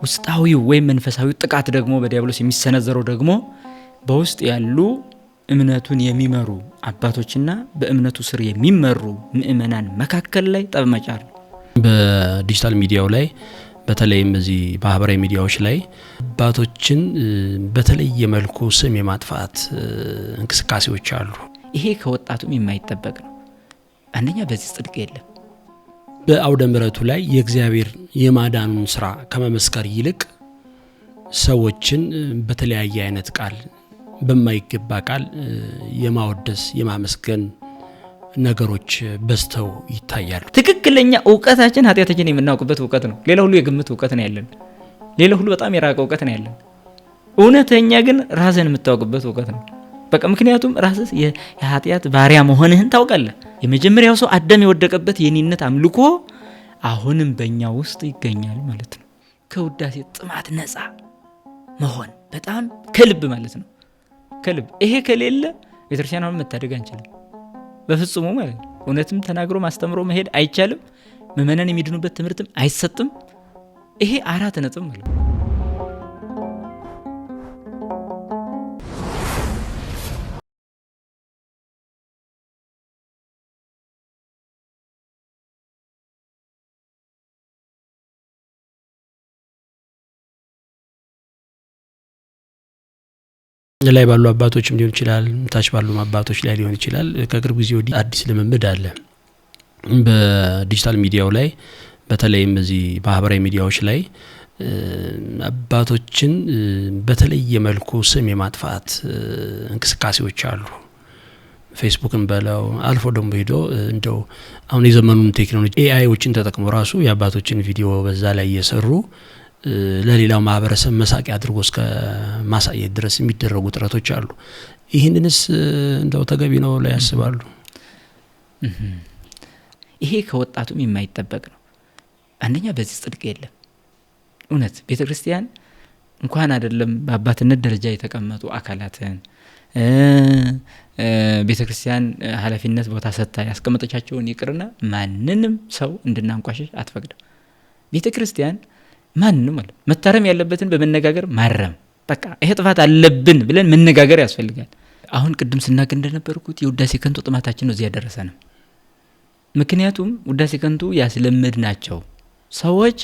ውስጣዊው ወይም መንፈሳዊው ጥቃት ደግሞ በዲያብሎስ የሚሰነዘረው ደግሞ በውስጥ ያሉ እምነቱን የሚመሩ አባቶችና በእምነቱ ስር የሚመሩ ምእመናን መካከል ላይ ጠብ መጫር። በዲጂታል ሚዲያው ላይ በተለይም በዚህ ማህበራዊ ሚዲያዎች ላይ አባቶችን በተለየ መልኩ ስም የማጥፋት እንቅስቃሴዎች አሉ። ይሄ ከወጣቱም የማይጠበቅ ነው። አንደኛ በዚህ ጽድቅ የለም። በአውደ ምሕረቱ ላይ የእግዚአብሔር የማዳኑን ስራ ከመመስከር ይልቅ ሰዎችን በተለያየ አይነት ቃል በማይገባ ቃል የማወደስ የማመስገን ነገሮች በስተው ይታያሉ። ትክክለኛ ዕውቀታችን ኃጢአታችን የምናውቅበት ዕውቀት ነው። ሌላ ሁሉ የግምት ዕውቀት ነው ያለን። ሌላ ሁሉ በጣም የራቀ ዕውቀት ነው ያለን። እውነተኛ ግን ራስን የምታውቅበት ዕውቀት ነው። በቃ ምክንያቱም ራስህ የኃጢአት ባሪያ መሆንህን ታውቃለህ። የመጀመሪያው ሰው አዳም የወደቀበት የኔነት አምልኮ አሁንም በእኛ ውስጥ ይገኛል ማለት ነው። ከውዳሴ ጥማት ነፃ መሆን በጣም ከልብ ማለት ነው። ከልብ ይሄ ከሌለ ቤተክርስቲያኑን መታደግ አንችልም በፍጹሙ ማለት ነው። እውነትም ተናግሮ ማስተምሮ መሄድ አይቻልም። ምእመናን የሚድኑበት ትምህርትም አይሰጥም። ይሄ 4 ነጥብ ማለት ነው። ላይ ባሉ አባቶችም ሊሆን ይችላል፣ ታች ባሉ አባቶች ላይ ሊሆን ይችላል። ከቅርብ ጊዜ ወዲህ አዲስ ልምምድ አለ። በዲጂታል ሚዲያው ላይ በተለይም በዚህ ማህበራዊ ሚዲያዎች ላይ አባቶችን በተለየ መልኩ ስም የማጥፋት እንቅስቃሴዎች አሉ። ፌስቡክን በለው አልፎ ደግሞ ሄዶ እንደው አሁን የዘመኑን ቴክኖሎጂ ኤአይዎችን ተጠቅሞ ራሱ የአባቶችን ቪዲዮ በዛ ላይ እየሰሩ ለሌላው ማህበረሰብ መሳቂያ አድርጎ እስከ ማሳየት ድረስ የሚደረጉ ጥረቶች አሉ። ይህንንስ እንደው ተገቢ ነው ላይ ያስባሉ? ይሄ ከወጣቱም የማይጠበቅ ነው። አንደኛ በዚህ ጽድቅ የለም። እውነት ቤተክርስቲያን እንኳን አይደለም በአባትነት ደረጃ የተቀመጡ አካላትን ቤተክርስቲያን ኃላፊነት ቦታ ሰጥታ ያስቀመጠቻቸውን ይቅርና ማንንም ሰው እንድናንቋሽሽ አትፈቅድም። ቤተክርስቲያን ማንንም ማለት መታረም ያለበትን በመነጋገር ማረም። በቃ ይሄ ጥፋት አለብን ብለን መነጋገር ያስፈልጋል። አሁን ቅድም ስናገር እንደነበርኩት የውዳሴ ከንቱ ጥማታችን ነው እዚህ ያደረሰንም። ምክንያቱም ውዳሴ ከንቱ ያስለመድናቸው ሰዎች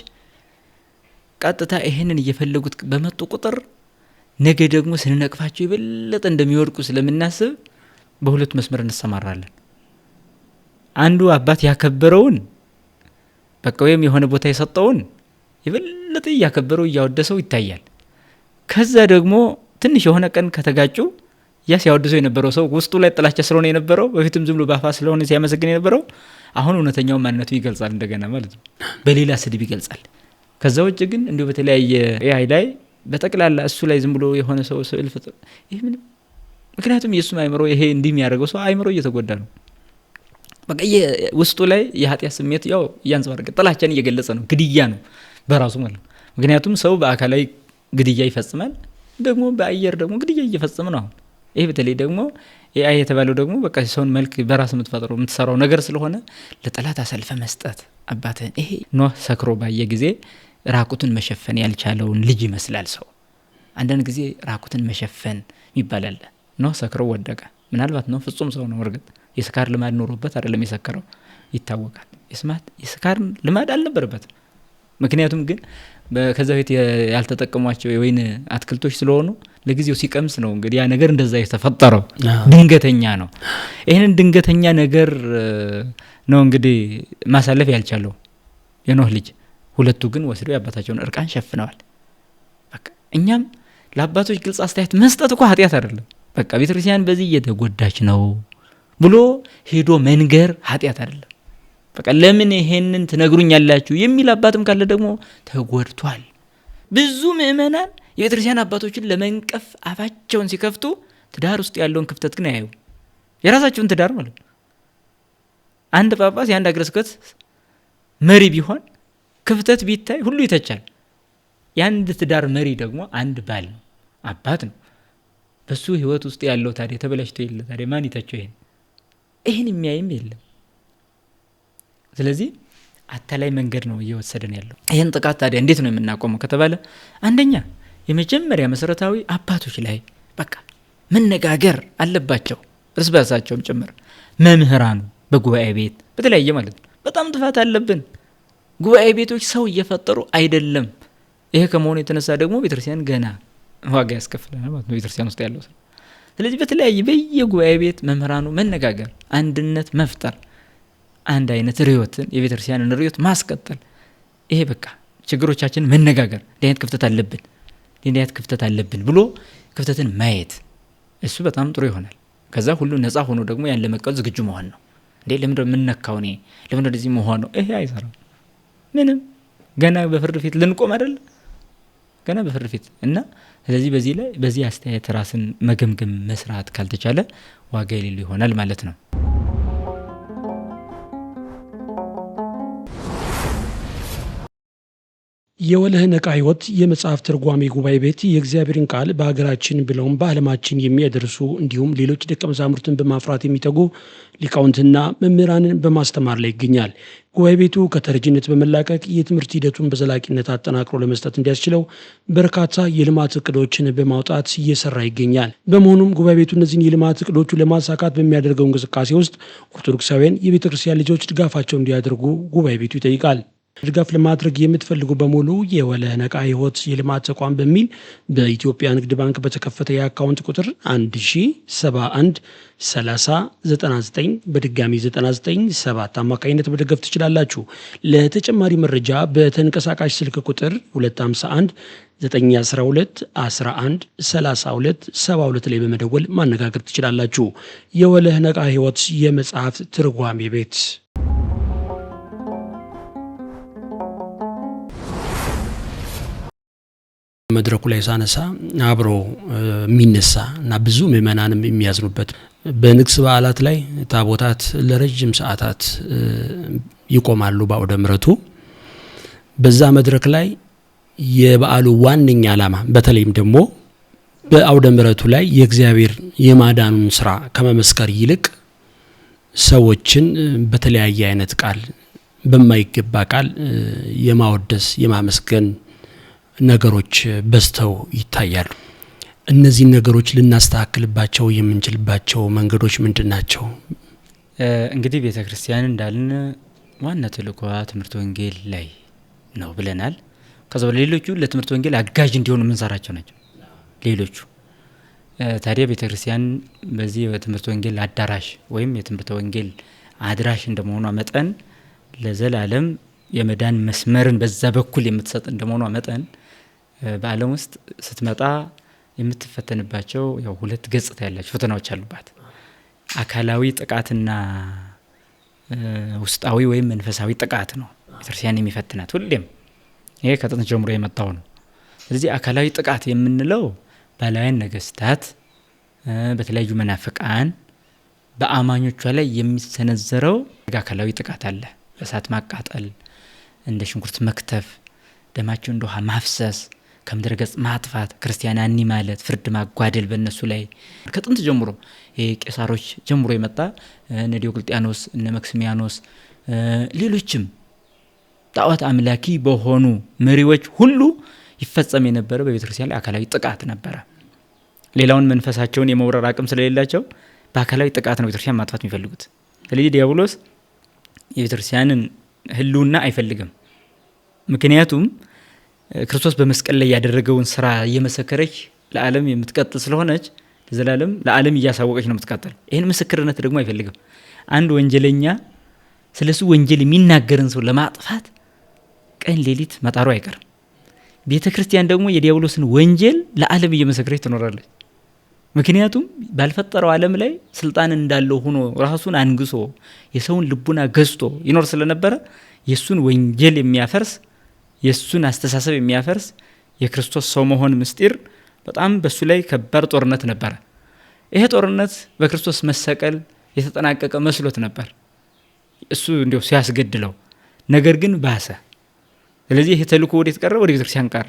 ቀጥታ ይሄንን እየፈለጉት በመጡ ቁጥር ነገ ደግሞ ስንነቅፋቸው የበለጠ እንደሚወድቁ ስለምናስብ በሁለት መስመር እንሰማራለን። አንዱ አባት ያከበረውን በቃ ወይም የሆነ ቦታ የሰጠውን የበለጠ ያከበረው ያወደሰው ይታያል። ከዛ ደግሞ ትንሽ የሆነ ቀን ከተጋጩ ያስ ያወደሰው የነበረው ሰው ውስጡ ላይ ጥላቻ ስለሆነ የነበረው በፊትም ዝም ብሎ ባፋ ስለሆነ ሲያመሰግን የነበረው አሁን እውነተኛው ማንነቱ ይገልጻል እንደገና ማለት ነው። በሌላ ስድብ ይገልጻል። ከዛ ውጭ ግን እንዲሁ በተለያየ ኤአይ ላይ በጠቅላላ እሱ ላይ ዝም ብሎ የሆነ ሰው ስዕል ፍጥር ይሄ ምን? ምክንያቱም የሱ አይምሮ ይሄ እንዲህ የሚያደርገው ሰው አይምሮ እየተጎዳ ነው። በቃ ውስጡ ላይ የኃጢአት ስሜት ያው ያንጸባረቀ ጥላቻን እየገለጸ ነው። ግድያ ነው በራሱ ማለት ነው። ምክንያቱም ሰው በአካላዊ ግድያ ይፈጽማል፣ ደግሞ በአየር ደግሞ ግድያ እየፈጸመ ነው። አሁን ይሄ በተለይ ደግሞ ኤአይ የተባለው ደግሞ በቃ ሰውን መልክ በራስ የምትፈጥረው የምትሰራው ነገር ስለሆነ ለጠላት አሳልፈ መስጠት አባትህን። ይሄ ኖህ ሰክሮ ባየ ጊዜ ራቁትን መሸፈን ያልቻለውን ልጅ ይመስላል ሰው። አንዳንድ ጊዜ ራቁትን መሸፈን ይባላል። ኖህ ሰክሮ ወደቀ። ምናልባት ኖህ ፍጹም ሰው ነው። እርግጥ የስካር ልማድ ኖሮበት አይደለም የሰከረው ይታወቃል። የስካር ልማድ አልነበረበትም። ምክንያቱም ግን ከዛ በፊት ያልተጠቀሟቸው የወይን አትክልቶች ስለሆኑ ለጊዜው ሲቀምስ ነው እንግዲህ ያ ነገር እንደዛ የተፈጠረው። ድንገተኛ ነው። ይሄንን ድንገተኛ ነገር ነው እንግዲህ ማሳለፍ ያልቻለው የኖህ ልጅ። ሁለቱ ግን ወስደው የአባታቸውን እርቃን ሸፍነዋል። በቃ እኛም ለአባቶች ግልጽ አስተያየት መስጠት እኮ ኃጢአት አይደለም። በቃ ቤተክርስቲያን በዚህ እየተጎዳች ነው ብሎ ሄዶ መንገር ኃጢአት አይደለም። በቃ ለምን ይሄንን ትነግሩኛላችሁ የሚል አባትም ካለ ደግሞ ተጎድቷል። ብዙ ምእመናን የቤተክርስቲያን አባቶችን ለመንቀፍ አፋቸውን ሲከፍቱ ትዳር ውስጥ ያለውን ክፍተት ግን አያዩ። የራሳቸውን ትዳር ማለት ነው። አንድ ጳጳስ የአንድ ሀገረ ስብከት መሪ ቢሆን ክፍተት ቢታይ ሁሉ ይተቻል። የአንድ ትዳር መሪ ደግሞ አንድ ባል ነው፣ አባት ነው። በሱ ህይወት ውስጥ ያለው ታዲያ ተበላሽቶ የለ ታዲያ ማን ይተቸው? ይሄን የሚያይም የለም። ስለዚህ አታላይ መንገድ ነው እየወሰደን ያለው። ይህን ጥቃት ታዲያ እንዴት ነው የምናቆመው ከተባለ አንደኛ የመጀመሪያ መሰረታዊ አባቶች ላይ በቃ መነጋገር አለባቸው፣ እርስ በርሳቸውም ጭምር መምህራኑ በጉባኤ ቤት በተለያየ ማለት ነው። በጣም ጥፋት አለብን። ጉባኤ ቤቶች ሰው እየፈጠሩ አይደለም። ይሄ ከመሆኑ የተነሳ ደግሞ ቤተክርስቲያን ገና ዋጋ ያስከፍለናል ማለት ነው ቤተክርስቲያን ውስጥ ያለው ሰው። ስለዚህ በተለያየ በየጉባኤ ቤት መምህራኑ መነጋገር፣ አንድነት መፍጠር፣ አንድ አይነት ርዕዮትን የቤተክርስቲያንን ርዕዮት ማስቀጠል፣ ይሄ በቃ ችግሮቻችን መነጋገር፣ ለአይነት ክፍተት አለብን ብሎ ክፍተትን ማየት፣ እሱ በጣም ጥሩ ይሆናል። ከዛ ሁሉ ነፃ ሆኖ ደግሞ ያን ለመቀበል ዝግጁ መሆን ነው። እንዴ ለምንድነው የምንነካው? እኔ ለምንድነው እንደዚህ መሆን ነው? ይሄ አይሰራም። ምንም ገና በፍርድ ፊት ልንቆም አይደል? ገና በፍርድ ፊት እና ስለዚህ በዚህ አስተያየት ራስን መገምገም መስራት ካልተቻለ ዋጋ የሌለው ይሆናል ማለት ነው። የወለህ ነቃ ሕይወት የመጽሐፍ ትርጓሜ ጉባኤ ቤት የእግዚአብሔርን ቃል በሀገራችን ብለውም በዓለማችን የሚያደርሱ እንዲሁም ሌሎች ደቀ መዛሙርትን በማፍራት የሚተጉ ሊቃውንትና መምህራንን በማስተማር ላይ ይገኛል። ጉባኤ ቤቱ ከተረጂነት በመላቀቅ የትምህርት ሂደቱን በዘላቂነት አጠናክሮ ለመስጠት እንዲያስችለው በርካታ የልማት እቅዶችን በማውጣት እየሰራ ይገኛል። በመሆኑም ጉባኤ ቤቱ እነዚህን የልማት እቅዶቹ ለማሳካት በሚያደርገው እንቅስቃሴ ውስጥ ኦርቶዶክሳውያን የቤተ ክርስቲያን ልጆች ድጋፋቸው እንዲያደርጉ ጉባኤ ቤቱ ይጠይቃል። ድጋፍ ለማድረግ የምትፈልጉ በሙሉ የወለህ ነቃ ሕይወት የልማት ተቋም በሚል በኢትዮጵያ ንግድ ባንክ በተከፈተ የአካውንት ቁጥር 1071 30 99 በድጋሚ 99 አማካኝነት መደገፍ ትችላላችሁ። ለተጨማሪ መረጃ በተንቀሳቃሽ ስልክ ቁጥር 251 912 11 32 72 ላይ በመደወል ማነጋገር ትችላላችሁ። የወለህ ነቃ ሕይወት የመጽሐፍ ትርጓሜ ቤት መድረኩ ላይ ሳነሳ አብሮ የሚነሳ እና ብዙ ምእመናንም የሚያዝኑበት በንግስ በዓላት ላይ ታቦታት ለረጅም ሰዓታት ይቆማሉ በአውደ ምሕረቱ። በዛ መድረክ ላይ የበዓሉ ዋነኛ ዓላማ በተለይም ደግሞ በአውደ ምሕረቱ ላይ የእግዚአብሔር የማዳኑን ስራ ከመመስከር ይልቅ ሰዎችን በተለያየ አይነት ቃል በማይገባ ቃል የማወደስ የማመስገን ነገሮች በዝተው ይታያሉ። እነዚህ ነገሮች ልናስተካክልባቸው የምንችልባቸው መንገዶች ምንድናቸው? እንግዲህ ቤተክርስቲያን እንዳልን ዋና ተልእኮዋ ትምህርት ወንጌል ላይ ነው ብለናል። ከዛ ሌሎቹ ለትምህርት ወንጌል አጋዥ እንዲሆኑ የምንሰራቸው ናቸው ሌሎቹ። ታዲያ ቤተክርስቲያን በዚህ የትምህርት ወንጌል አዳራሽ ወይም የትምህርት ወንጌል አድራሽ እንደመሆኗ መጠን ለዘላለም የመዳን መስመርን በዛ በኩል የምትሰጥ እንደመሆኗ መጠን በዓለም ውስጥ ስትመጣ የምትፈተንባቸው ያው ሁለት ገጽታ ያላቸው ፈተናዎች አሉባት። አካላዊ ጥቃትና ውስጣዊ ወይም መንፈሳዊ ጥቃት ነው ቤተክርስቲያን የሚፈትናት ሁሌም። ይሄ ከጥንት ጀምሮ የመጣው ነው። ስለዚህ አካላዊ ጥቃት የምንለው ባላውያን ነገስታት በተለያዩ መናፍቃን በአማኞቿ ላይ የሚሰነዘረው አካላዊ ጥቃት አለ። በእሳት ማቃጠል፣ እንደ ሽንኩርት መክተፍ፣ ደማቸው እንደ ውሃ ማፍሰስ፣ ከምድረ ገጽ ማጥፋት፣ ክርስቲያናኒ ማለት፣ ፍርድ ማጓደል በእነሱ ላይ ከጥንት ጀምሮ ቄሳሮች ጀምሮ የመጣ እነ ዲዮቅልጥያኖስ እነ መክስሚያኖስ ሌሎችም ጣዖት አምላኪ በሆኑ መሪዎች ሁሉ ይፈጸም የነበረ በቤተክርስቲያን ላይ አካላዊ ጥቃት ነበረ። ሌላውን መንፈሳቸውን የመውረር አቅም ስለሌላቸው በአካላዊ ጥቃት ነው ቤተክርስቲያን ማጥፋት የሚፈልጉት። ስለዚህ ዲያብሎስ የቤተክርስቲያንን ህልውና አይፈልግም። ምክንያቱም ክርስቶስ በመስቀል ላይ ያደረገውን ስራ እየመሰከረች ለዓለም የምትቀጥል ስለሆነች ለዘላለም ለዓለም እያሳወቀች ነው የምትቀጥል። ይህን ምስክርነት ደግሞ አይፈልግም። አንድ ወንጀለኛ ስለሱ ወንጀል የሚናገርን ሰው ለማጥፋት ቀን ሌሊት መጣሩ አይቀርም። ቤተክርስቲያን ደግሞ የዲያብሎስን ወንጀል ለዓለም እየመሰከረች ትኖራለች። ምክንያቱም ባልፈጠረው ዓለም ላይ ስልጣን እንዳለው ሆኖ ራሱን አንግሶ የሰውን ልቡና ገዝቶ ይኖር ስለነበረ የሱን ወንጀል የሚያፈርስ የሱን አስተሳሰብ የሚያፈርስ የክርስቶስ ሰው መሆን ምስጢር በጣም በሱ ላይ ከባድ ጦርነት ነበር። ይሄ ጦርነት በክርስቶስ መሰቀል የተጠናቀቀ መስሎት ነበር እሱ እንዲያው ሲያስገድለው፣ ነገር ግን ባሰ። ስለዚህ ይሄ ተልእኮ ወዴት ቀረ? ወደ ቤተክርስቲያን ቀረ።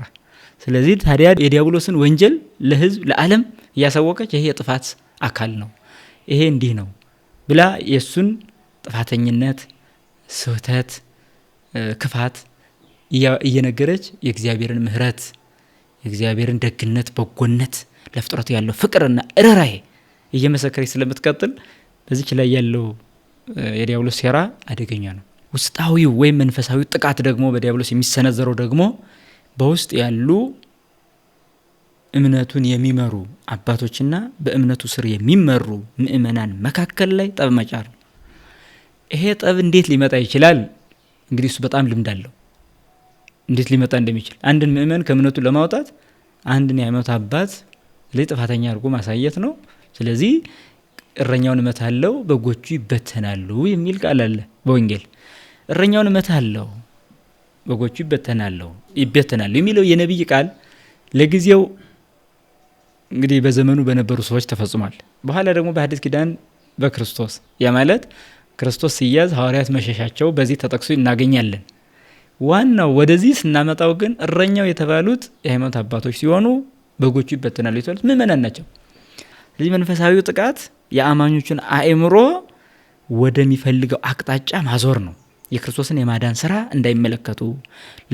ስለዚህ ታዲያ የዲያብሎስን ወንጀል ለህዝብ ለዓለም እያሳወቀች ይሄ የጥፋት አካል ነው፣ ይሄ እንዲህ ነው ብላ የሱን ጥፋተኝነት፣ ስህተት፣ ክፋት እየነገረች የእግዚአብሔርን ምሕረት የእግዚአብሔርን ደግነት በጎነት ለፍጥረቱ ያለው ፍቅርና ርህራሄ እየመሰከረች ስለምትቀጥል በዚች ላይ ያለው የዲያብሎስ ሴራ አደገኛ ነው። ውስጣዊው ወይም መንፈሳዊው ጥቃት ደግሞ በዲያብሎስ የሚሰነዘረው ደግሞ በውስጥ ያሉ እምነቱን የሚመሩ አባቶችና በእምነቱ ስር የሚመሩ ምእመናን መካከል ላይ ጠብ መጫር። ይሄ ጠብ እንዴት ሊመጣ ይችላል? እንግዲህ እሱ በጣም ልምድ አለው እንዴት ሊመጣ እንደሚችል። አንድን ምእመን ከእምነቱ ለማውጣት አንድን የሃይማኖት አባት ላይ ጥፋተኛ አድርጎ ማሳየት ነው። ስለዚህ እረኛውን እመታለሁ በጎቹ ይበተናሉ የሚል ቃል አለ በወንጌል። እረኛውን እመታለሁ በጎቹ ይበተናሉ የሚለው የነቢይ ቃል ለጊዜው እንግዲህ በዘመኑ በነበሩ ሰዎች ተፈጽሟል። በኋላ ደግሞ በሐዲስ ኪዳን በክርስቶስ ያ ማለት ክርስቶስ ሲያዝ ሐዋርያት መሸሻቸው በዚህ ተጠቅሶ እናገኛለን። ዋናው ወደዚህ ስናመጣው ግን እረኛው የተባሉት የሃይማኖት አባቶች ሲሆኑ በጎቹ ይበተናሉ የተባሉት ምእመናን ናቸው። ስለዚህ መንፈሳዊው ጥቃት የአማኞቹን አእምሮ ወደሚፈልገው አቅጣጫ ማዞር ነው። የክርስቶስን የማዳን ስራ እንዳይመለከቱ፣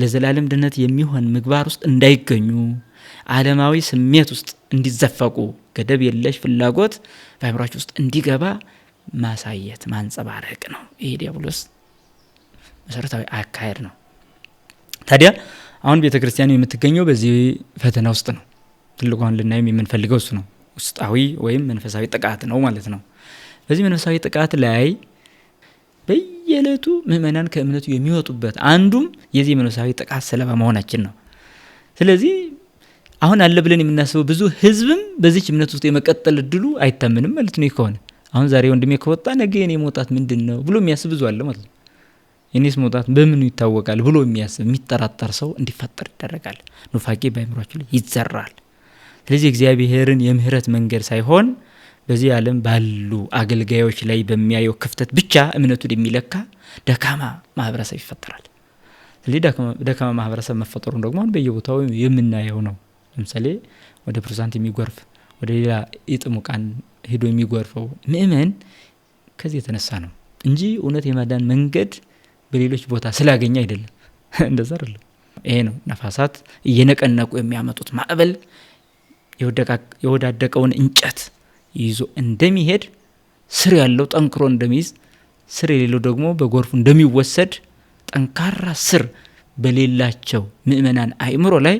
ለዘላለም ድነት የሚሆን ምግባር ውስጥ እንዳይገኙ፣ ዓለማዊ ስሜት ውስጥ እንዲዘፈቁ፣ ገደብ የለሽ ፍላጎት በአእምሯቸው ውስጥ እንዲገባ ማሳየት ማንጸባረቅ ነው። ይሄ ዲያብሎስ መሰረታዊ አካሄድ ነው። ታዲያ አሁን ቤተክርስቲያን የምትገኘው በዚህ ፈተና ውስጥ ነው። ትልቁን ልናየው የምንፈልገው እሱ ነው። ውስጣዊ ወይም መንፈሳዊ ጥቃት ነው ማለት ነው። በዚህ መንፈሳዊ ጥቃት ላይ በየዕለቱ ምእመናን ከእምነቱ የሚወጡበት አንዱም የዚህ መንፈሳዊ ጥቃት ሰለባ መሆናችን ነው። ስለዚህ አሁን አለ ብለን የምናስበው ብዙ ህዝብም በዚህ እምነት ውስጥ የመቀጠል እድሉ አይታመንም ማለት ነው። ይከሆነ አሁን ዛሬ ወንድሜ ከወጣ ነገ የኔ መውጣት ምንድነው ብሎ የሚያስብ ብዙ አለ ማለት ነው። የኔስ መውጣት በምን ይታወቃል ብሎ የሚያስብ የሚጠራጠር ሰው እንዲፈጠር ይደረጋል። ኑፋቄ በአእምሯቸው ላይ ይዘራል። ስለዚህ እግዚአብሔርን የምህረት መንገድ ሳይሆን በዚህ ዓለም ባሉ አገልጋዮች ላይ በሚያየው ክፍተት ብቻ እምነቱን የሚለካ ደካማ ማህበረሰብ ይፈጠራል። ስለዚህ ደካማ ማህበረሰብ መፈጠሩን ደግሞ አሁን በየቦታው የምናየው ነው። ለምሳሌ ወደ ፕሮቴስታንት የሚጎርፍ ወደ ሌላ የጥሙቃን ሄዶ የሚጎርፈው ምእመን ከዚህ የተነሳ ነው እንጂ እውነት የማዳን መንገድ በሌሎች ቦታ ስላገኘ አይደለም። እንደዛ አይደለም። ይሄ ነው ነፋሳት እየነቀነቁ የሚያመጡት ማዕበል የወዳደቀውን እንጨት ይዞ እንደሚሄድ ስር ያለው ጠንክሮ እንደሚይዝ ስር የሌለው ደግሞ በጎርፉ እንደሚወሰድ ጠንካራ ስር በሌላቸው ምእመናን አእምሮ ላይ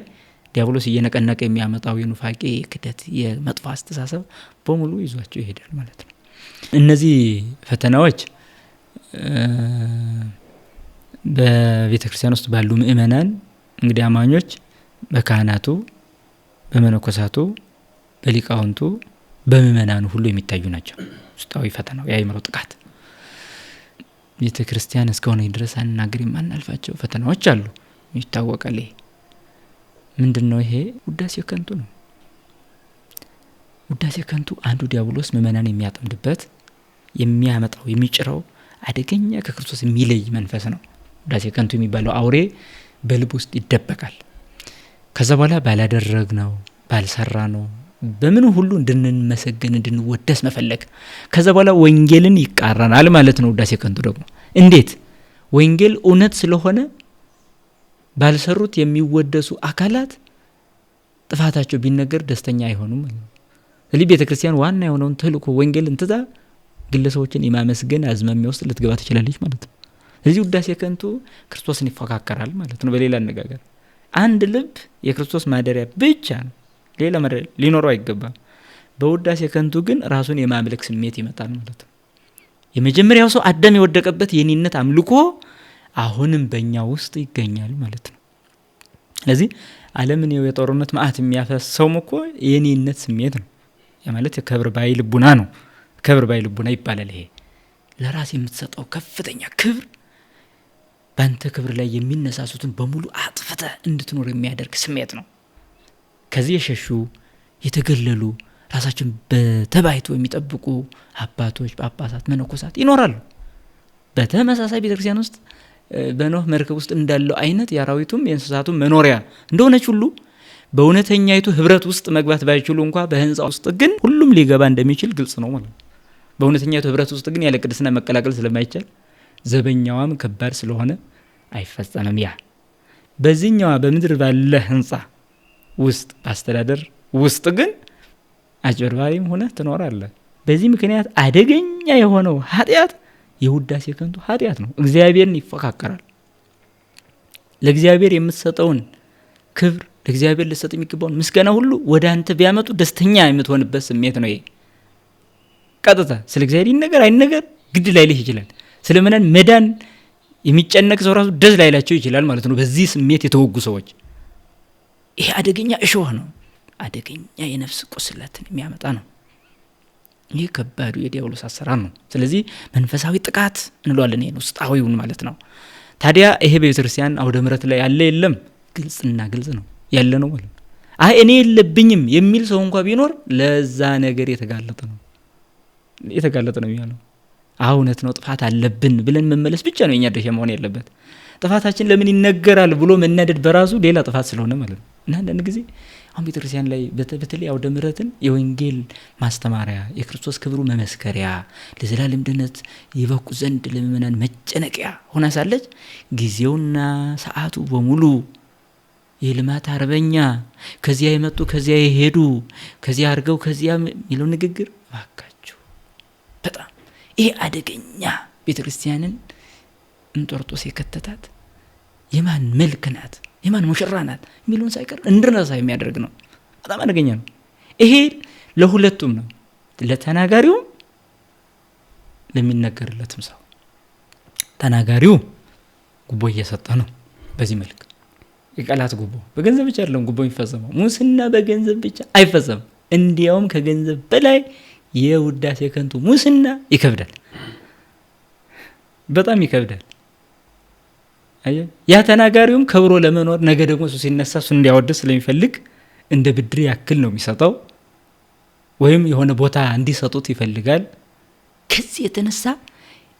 ዲያብሎስ እየነቀነቀ የሚያመጣው የኑፋቄ ክደት የመጥፎ አስተሳሰብ በሙሉ ይዟቸው ይሄዳል ማለት ነው። እነዚህ ፈተናዎች በቤተክርስቲያን ውስጥ ባሉ ምእመናን እንግዲህ አማኞች በካህናቱ፣ በመነኮሳቱ፣ በሊቃውንቱ፣ በምእመናኑ ሁሉ የሚታዩ ናቸው። ውስጣዊ ፈተናው የአእምሮ ጥቃት ቤተክርስቲያን እስከሆነ ድረስ አንናገር የማናልፋቸው ፈተናዎች አሉ። ይታወቃል። ይሄ ምንድነው? ይሄ ውዳሴ ከንቱ ነው። ውዳሴ ከንቱ አንዱ ዲያብሎስ ምእመናን የሚያጠምድበት የሚያመጣው የሚጭረው አደገኛ ከክርስቶስ የሚለይ መንፈስ ነው። ውዳሴ ከንቱ የሚባለው አውሬ በልብ ውስጥ ይደበቃል። ከዛ በኋላ ባላደረግነው ባልሰራነው በምን ሁሉ እንድንመሰገን እንድንወደስ መፈለግ። ከዛ በኋላ ወንጌልን ይቃረናል ማለት ነው። ውዳሴ ከንቱ ደግሞ እንዴት? ወንጌል እውነት ስለሆነ ባልሰሩት የሚወደሱ አካላት ጥፋታቸው ቢነገር ደስተኛ አይሆኑም ማለት ነው። ስለዚህ ቤተክርስቲያን ዋና የሆነውን ተልእኮ ወንጌልን ትታ ግለሰቦችን የማመስገን አዝማሚያ ውስጥ ልትገባ ትችላለች ማለት ነው። ስለዚህ ውዳሴ ከንቱ ክርስቶስን ይፎካከራል ማለት ነው። በሌላ አነጋገር አንድ ልብ የክርስቶስ ማደሪያ ብቻ ነው። ሌላ ማደሪያ ሊኖረው አይገባም። በውዳሴ ከንቱ ግን ራሱን የማምለክ ስሜት ይመጣል ማለት ነው። የመጀመሪያው ሰው አዳም የወደቀበት የኔነት አምልኮ አሁንም በእኛ ውስጥ ይገኛል ማለት ነው። ስለዚህ ዓለምን የጦርነት ማዕት የሚያፈሰው እኮ የኔነት ስሜት ነው። ያ ማለት የክብር ባይ ልቡና ነው። ክብር ባይ ልቡና ይባላል። ይሄ ለራስ የምትሰጠው ከፍተኛ ክብር ባንተ ክብር ላይ የሚነሳሱትን በሙሉ አጥፍተ እንድትኖር የሚያደርግ ስሜት ነው። ከዚህ የሸሹ የተገለሉ ራሳቸውን በተባይቶ የሚጠብቁ አባቶች፣ ጳጳሳት፣ መነኮሳት ይኖራሉ። በተመሳሳይ ቤተክርስቲያን ውስጥ በኖህ መርከብ ውስጥ እንዳለው አይነት የአራዊቱም የእንስሳቱም መኖሪያ እንደሆነች ሁሉ በእውነተኛይቱ ህብረት ውስጥ መግባት ባይችሉ እንኳን በህንጻ ውስጥ ግን ሁሉም ሊገባ እንደሚችል ግልጽ ነው ማለት ነው። በእውነተኛይቱ ህብረት ውስጥ ግን ያለ ቅድስና መቀላቀል ስለማይቻል ዘበኛዋም ከባድ ስለሆነ አይፈጸምም። ያ በዚህኛዋ በምድር ባለ ህንጻ ውስጥ በአስተዳደር ውስጥ ግን አጭበርባሪም ሆነ ትኖራለህ። በዚህ ምክንያት አደገኛ የሆነው ኃጢአት የውዳሴ ከንቱ ኃጢአት ነው። እግዚአብሔርን ይፎካከራል። ለእግዚአብሔር የምትሰጠውን ክብር፣ ለእግዚአብሔር ልሰጥ የሚገባውን ምስጋና ሁሉ ወደ አንተ ቢያመጡ ደስተኛ የምትሆንበት ስሜት ነው። ይሄ ቀጥታ ስለ እግዚአብሔር ይነገር አይነገር ግድ ላይልህ ይችላል። ስለ ምናን መዳን የሚጨነቅ ሰው ራሱ ደስ ላይላቸው ይችላል ማለት ነው። በዚህ ስሜት የተወጉ ሰዎች ይሄ አደገኛ እሾህ ነው። አደገኛ የነፍስ ቁስለትን የሚያመጣ ነው። ይህ ከባዱ የዲያብሎስ አሰራር ነው። ስለዚህ መንፈሳዊ ጥቃት እንለዋለን ይሄን ውስጣዊውን ማለት ነው። ታዲያ ይሄ በቤተክርስቲያን አውደ ምሕረት ላይ ያለ የለም ግልጽና ግልጽ ነው ያለ ነው ማለት ነው። እኔ የለብኝም የሚል ሰው እንኳን ቢኖር ለዛ ነገር የተጋለጠ ነው የሚሆነው። እውነት ነው ጥፋት አለብን ብለን መመለስ ብቻ ነው የኛ ድርሻ መሆን ያለበት። ጥፋታችን ለምን ይነገራል ብሎ መናደድ በራሱ ሌላ ጥፋት ስለሆነ ማለት ነው። እና አንዳንድ ጊዜ አሁን ቤተክርስቲያን ላይ በተለይ አውደ ምሕረትን የወንጌል ማስተማሪያ፣ የክርስቶስ ክብሩ መመስከሪያ፣ ለዘላለም ድነት ይበቁ ዘንድ ለምእመናን መጨነቂያ ሆና ሳለች ጊዜውና ሰዓቱ በሙሉ የልማት አርበኛ ከዚያ የመጡ ከዚያ የሄዱ ከዚያ አርገው ከዚያ የሚለው ንግግር ባካችሁ በጣም ይሄ አደገኛ ቤተክርስቲያንን እንጦርጦስ የከተታት የማን መልክ ናት የማን ሙሽራ ናት የሚሉን ሳይቀር እንድንረሳ የሚያደርግ ነው። በጣም አደገኛ ነው። ይሄ ለሁለቱም ነው፣ ለተናጋሪውም ለሚነገርለትም ሰው። ተናጋሪው ጉቦ እየሰጠ ነው። በዚህ መልክ የቃላት ጉቦ በገንዘብ ብቻ አይደለም ጉቦ የሚፈጸመው፣ ሙስና በገንዘብ ብቻ አይፈጸምም። እንዲያውም ከገንዘብ በላይ የውዳሴ ከንቱ ሙስና ይከብዳል፣ በጣም ይከብዳል። ያ ተናጋሪውም ከብሮ ለመኖር ነገ ደግሞ እሱ ሲነሳ እሱ እንዲያወድስ ስለሚፈልግ እንደ ብድር ያክል ነው የሚሰጠው፣ ወይም የሆነ ቦታ እንዲሰጡት ይፈልጋል። ከዚህ የተነሳ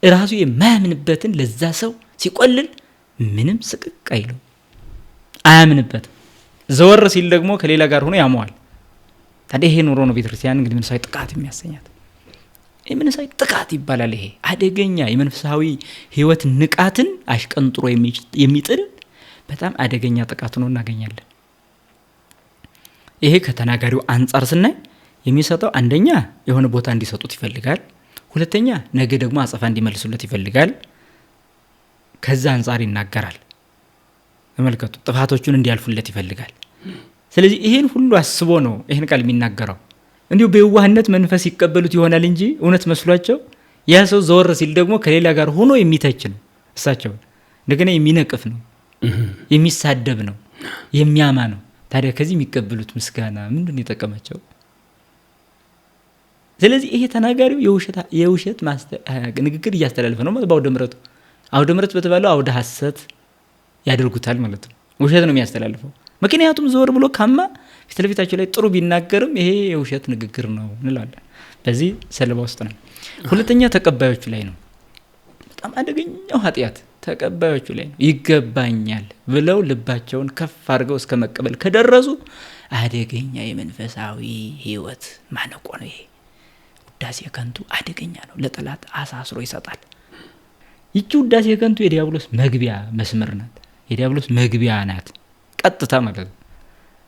ራሱ የማያምንበትን ለዛ ሰው ሲቆልል ምንም ስቅቅ አይለው፣ አያምንበትም። ዘወር ሲል ደግሞ ከሌላ ጋር ሆኖ ያመዋል። ታዲያ ይሄ ኑሮ ነው ቤተክርስቲያን እንግዲህ መንፈሳዊ ጥቃት የሚያሰኛት። የመንፈሳዊ ጥቃት ይባላል። ይሄ አደገኛ የመንፈሳዊ ህይወት ንቃትን አሽቀንጥሮ የሚጥል በጣም አደገኛ ጥቃት ነው እናገኛለን። ይሄ ከተናጋሪው አንጻር ስናይ የሚሰጠው አንደኛ የሆነ ቦታ እንዲሰጡት ይፈልጋል፣ ሁለተኛ ነገ ደግሞ አጸፋ እንዲመልሱለት ይፈልጋል። ከዛ አንጻር ይናገራል። ተመልከቱ፣ ጥፋቶቹን እንዲያልፉለት ይፈልጋል። ስለዚህ ይሄን ሁሉ አስቦ ነው ይሄን ቃል የሚናገረው። እንዲሁ በየዋህነት መንፈስ ይቀበሉት ይሆናል እንጂ እውነት መስሏቸው ያ ሰው ዘወር ሲል ደግሞ ከሌላ ጋር ሆኖ የሚተች ነው፣ እሳቸው እንደገና የሚነቅፍ ነው፣ የሚሳደብ ነው፣ የሚያማ ነው። ታዲያ ከዚህ የሚቀበሉት ምስጋና ምንድን የጠቀማቸው? ስለዚህ ይሄ ተናጋሪው የውሸት ንግግር እያስተላለፈ ነው ማለት በአውደ ምሕረቱ። አውደ ምሕረት በተባለው አውደ ሐሰት ያደርጉታል ማለት ነው። ውሸት ነው የሚያስተላልፈው። ምክንያቱም ዘወር ብሎ ካማ ፊት ለፊታቸው ላይ ጥሩ ቢናገርም ይሄ የውሸት ንግግር ነው እንላለን። በዚህ ሰለባ ውስጥ ነው። ሁለተኛ ተቀባዮቹ ላይ ነው። በጣም አደገኛው ኃጢአት ተቀባዮቹ ላይ ነው። ይገባኛል ብለው ልባቸውን ከፍ አድርገው እስከ መቀበል ከደረሱ አደገኛ የመንፈሳዊ ህይወት ማነቆ ነው። ይሄ ውዳሴ ከንቱ አደገኛ ነው። ለጠላት አሳስሮ ይሰጣል። ይቺ ውዳሴ ከንቱ የዲያብሎስ መግቢያ መስመር ናት። የዲያብሎስ መግቢያ ናት ቀጥታ ማለት ነው።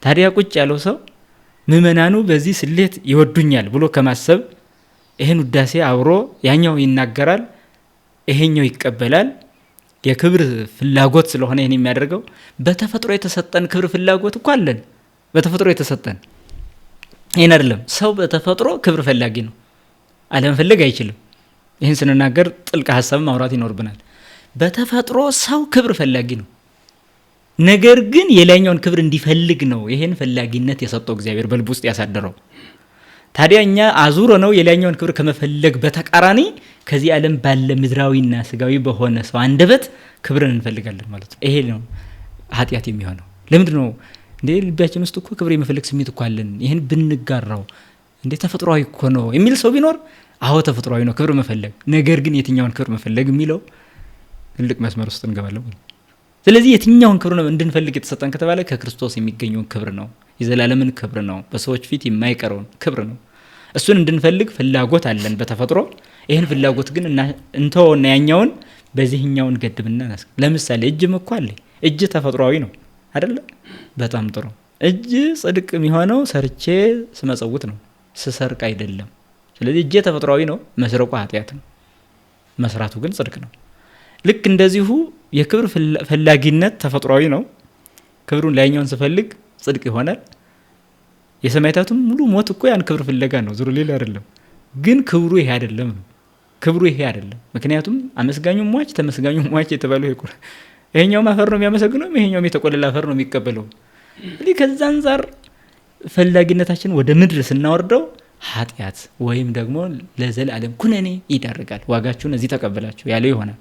ታዲያ ቁጭ ያለው ሰው ምእመናኑ በዚህ ስሌት ይወዱኛል ብሎ ከማሰብ ይሄን ውዳሴ አብሮ ያኛው ይናገራል፣ ይሄኛው ይቀበላል። የክብር ፍላጎት ስለሆነ ይሄን የሚያደርገው በተፈጥሮ የተሰጠን ክብር ፍላጎት እኮ አለን። በተፈጥሮ የተሰጠን ይሄን አይደለም። ሰው በተፈጥሮ ክብር ፈላጊ ነው፣ አለመፈለግ አይችልም። ይሄን ስንናገር ጥልቅ ሐሳብ ማውራት ይኖርብናል። በተፈጥሮ ሰው ክብር ፈላጊ ነው። ነገር ግን የላይኛውን ክብር እንዲፈልግ ነው ይሄን ፈላጊነት የሰጠው እግዚአብሔር በልብ ውስጥ ያሳደረው። ታዲያ እኛ አዙሮ ነው የላይኛውን ክብር ከመፈለግ በተቃራኒ ከዚህ ዓለም ባለ ምድራዊና ስጋዊ በሆነ ሰው አንደበት ክብርን እንፈልጋለን ማለት ነው። ይሄ ነው ኃጢአት የሚሆነው። ለምንድን ነው እንዴ ልባችን ውስጥ እኮ ክብር የመፈለግ ስሜት እኮ አለን፣ ይሄን ብንጋራው እንዴ ተፈጥሯዊ እኮ ነው የሚል ሰው ቢኖር አዎ ተፈጥሯዊ ነው ክብር መፈለግ። ነገር ግን የትኛውን ክብር መፈለግ የሚለው ትልቅ መስመር ውስጥ እንገባለን። ስለዚህ የትኛውን ክብር ነው እንድንፈልግ የተሰጠን ከተባለ ከክርስቶስ የሚገኘውን ክብር ነው፣ የዘላለምን ክብር ነው፣ በሰዎች ፊት የማይቀረውን ክብር ነው። እሱን እንድንፈልግ ፍላጎት አለን በተፈጥሮ። ይሄን ፍላጎት ግን እንተውና ያኛውን በዚህኛውን ገድብና ነስ ለምሳሌ እጅም እኮ አለ። እጅ ተፈጥሯዊ ነው አይደለ? በጣም ጥሩ። እጅ ጽድቅ የሚሆነው ሰርቼ ስመጸውት ነው፣ ስሰርቅ አይደለም። ስለዚህ እጅ ተፈጥሯዊ ነው፣ መስረቁ ኃጢአት ነው፣ መስራቱ ግን ጽድቅ ነው። ልክ እንደዚሁ የክብር ፈላጊነት ተፈጥሯዊ ነው። ክብሩን ላይኛውን ስፈልግ ጽድቅ ይሆናል። የሰማዕታቱም ሙሉ ሞት እኮ ያን ክብር ፍለጋ ነው፣ ዙሩ ሌላ አይደለም። ግን ክብሩ ይሄ አይደለም ነው፣ ክብሩ ይሄ አይደለም። ምክንያቱም አመስጋኙ ሟች ተመስጋኙ ሟች የተባለው ይቆር ይሄኛው አፈር ነው የሚያመሰግነው፣ ይሄኛው የተቆለለ አፈር ነው የሚቀበለው። እንግዲህ ከዛ አንፃር ፈላጊነታችን ወደ ምድር ስናወርደው ኃጢአት ወይም ደግሞ ለዘላለም ኩነኔ ይዳርጋል። ዋጋችሁን እዚህ ተቀበላችሁ ያለው ይሆናል።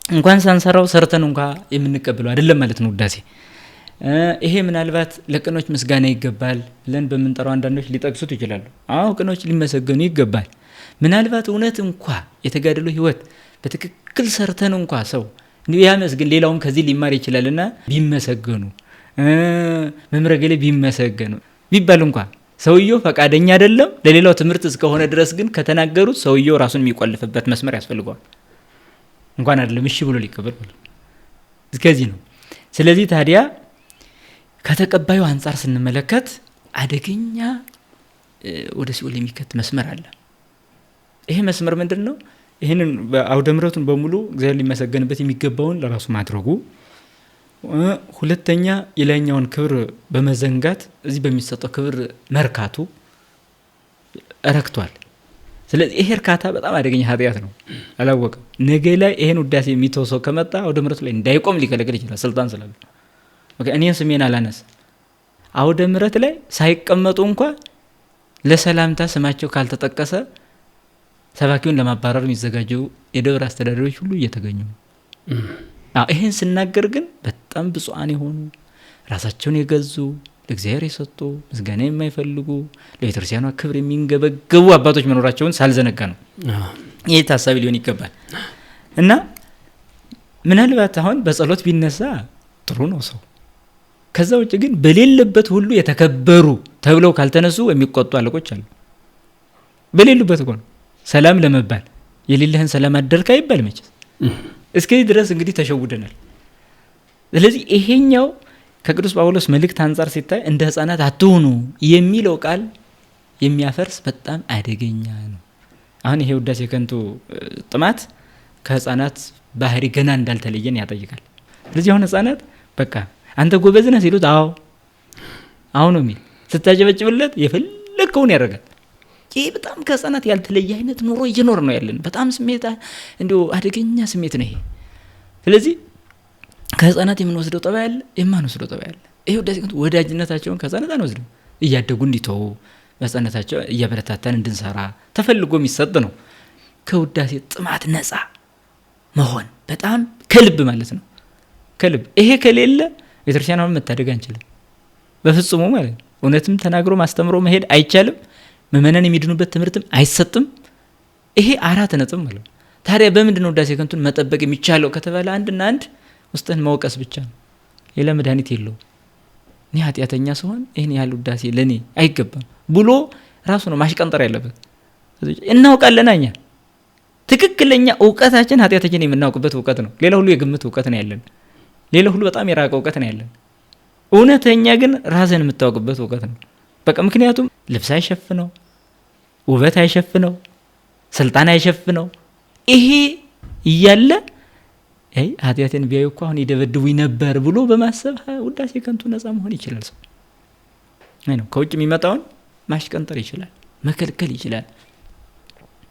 እንኳን ሳንሰራው ሰርተን እንኳን የምንቀበለው አይደለም ማለት ነው ውዳሴ። ይሄ ምናልባት ለቅኖች ምስጋና ይገባል ብለን በምንጠራው አንዳንዶች ሊጠቅሱት ይችላሉ። አዎ ቅኖች ሊመሰገኑ ይገባል። ምናልባት እውነት እንኳን የተጋደሉ ህይወት በትክክል ሰርተን እንኳን ሰው ያመስግን ሌላውም ከዚህ ሊማር ይችላልና ቢመሰገኑ መምረገሌ ቢመሰገኑ ቢባል እንኳን ሰውየው ፈቃደኛ አይደለም ለሌላው ትምህርት እስከሆነ ድረስ ግን ከተናገሩት ሰውየው ራሱን የሚቆልፍበት መስመር ያስፈልገዋል። እንኳን አይደለም እሺ ብሎ ሊቀበል እስከዚህ ነው። ስለዚህ ታዲያ ከተቀባዩ አንፃር ስንመለከት አደገኛ ወደ ሲኦል የሚከት መስመር አለ። ይሄ መስመር ምንድነው? ይሄንን በአውደ ምሕረቱን በሙሉ እግዚአብሔር ሊመሰገንበት የሚገባውን ለራሱ ማድረጉ፣ ሁለተኛ የላይኛውን ክብር በመዘንጋት እዚህ በሚሰጠው ክብር መርካቱ ረክቷል። ስለዚህ ይሄ እርካታ በጣም አደገኛ ኃጢአት ነው። አላወቀም። ነገ ላይ ይሄን ውዳሴ የሚተወሰው ከመጣ አውደ ምሕረቱ ላይ እንዳይቆም ሊከለክል ይችላል፣ ስልጣን ስላለ። እኔን ስሜን አላነሳ አውደ ምሕረት ላይ ሳይቀመጡ እንኳን ለሰላምታ ስማቸው ካልተጠቀሰ ሰባኪውን ለማባረር የሚዘጋጁ የደብር አስተዳዳሪዎች ሁሉ እየተገኙ ይሄን ስናገር ግን በጣም ብፁዓን የሆኑ ራሳቸውን የገዙ ለእግዚአብሔር የሰጡ ምስጋና የማይፈልጉ ለቤተክርስቲያኗ ክብር የሚንገበገቡ አባቶች መኖራቸውን ሳልዘነጋ ነው። ይሄ ታሳቢ ሊሆን ይገባል። እና ምናልባት አሁን በጸሎት ቢነሳ ጥሩ ነው ሰው። ከዛ ውጭ ግን በሌለበት ሁሉ የተከበሩ ተብለው ካልተነሱ የሚቆጡ አለቆች አሉ። በሌሉበት ነው ሰላም ለመባል የሌለህን ሰላም አደርካ ይባል መቼስ። እስከዚህ ድረስ እንግዲህ ተሸውደናል። ስለዚህ ይሄኛው ከቅዱስ ጳውሎስ መልእክት አንፃር ሲታይ እንደ ሕፃናት አትሁኑ የሚለው ቃል የሚያፈርስ በጣም አደገኛ ነው። አሁን ይሄ ውዳሴ ከንቱ ጥማት ከሕፃናት ባህሪ ገና እንዳልተለየን ያጠይቃል። ስለዚህ አሁን ሕፃናት በቃ አንተ ጎበዝ ነህ ሲሉት አዎ ነው የሚል፣ ስታጨበጭብለት የፈለከውን ያደርጋል። ይሄ በጣም ከሕፃናት ያልተለየ አይነት ኑሮ እየኖር ነው ያለን። በጣም ስሜት እንዲሁ አደገኛ ስሜት ነው ይሄ። ስለዚህ ከሕፃናት የምንወስደው ጠባይ አለ፣ የማንወስደው ጠባይ አለ። ይሄ ውዳሴ ከንቱ ወዳጅነታቸውን ከሕፃናት አንወስድም፣ እያደጉ እንዲተው በሕፃንነታቸው እያበረታታን እንድንሰራ ተፈልጎ የሚሰጥ ነው። ከውዳሴ ጥማት ነፃ መሆን በጣም ከልብ ማለት ነው፣ ከልብ። ይሄ ከሌለ ቤተክርስቲያኗን መታደግ አንችልም በፍጹሙ ማለት ነው። እውነትም ተናግሮ ማስተምሮ መሄድ አይቻልም። ምእመናን የሚድኑበት ትምህርትም አይሰጥም። ይሄ 4 ነጥብ ማለት ነው። ታዲያ በምንድን ነው ውዳሴ ከንቱን መጠበቅ የሚቻለው ከተባለ አንድና አንድ ውስጥን መወቀስ ብቻ ነው። ሌላ መድኃኒት የለውም። እኔ ኃጢአተኛ ስሆን ይህን ያህል ውዳሴ ለእኔ አይገባም ብሎ ራሱ ነው ማሽቀንጠር ያለበት። እናውቃለና እኛ ትክክለኛ እውቀታችን ኃጢአታችን የምናውቅበት እውቀት ነው። ሌላ ሁሉ የግምት እውቀት ነው ያለን። ሌላ ሁሉ በጣም የራቀ እውቀት ነው ያለን። እውነተኛ ግን ራስን የምታውቅበት እውቀት ነው። በቃ ምክንያቱም ልብስ አይሸፍነው፣ ውበት አይሸፍነው፣ ስልጣን አይሸፍነው። ይሄ እያለ ኃጢአትን ቢያዩ እኮ አሁን ይደበድቡኝ ነበር ብሎ በማሰብ ውዳሴ ከንቱ ነፃ መሆን ይችላል ሰው። አይ ነው ከውጭ የሚመጣውን ማሽቀንጠር ይችላል፣ መከልከል ይችላል።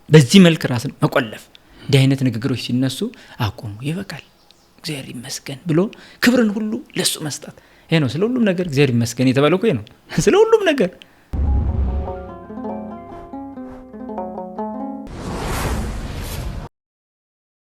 በዚህ መልክ ራስን መቆለፍ። እንዲህ አይነት ንግግሮች ሲነሱ አቁሙ፣ ይበቃል፣ እግዚአብሔር ይመስገን ብሎ ክብርን ሁሉ ለሱ መስጠት። ይሄ ነው ስለ ሁሉም ነገር እግዚአብሔር ይመስገን የተባለው እኮ ነው። ስለ ሁሉም ነገር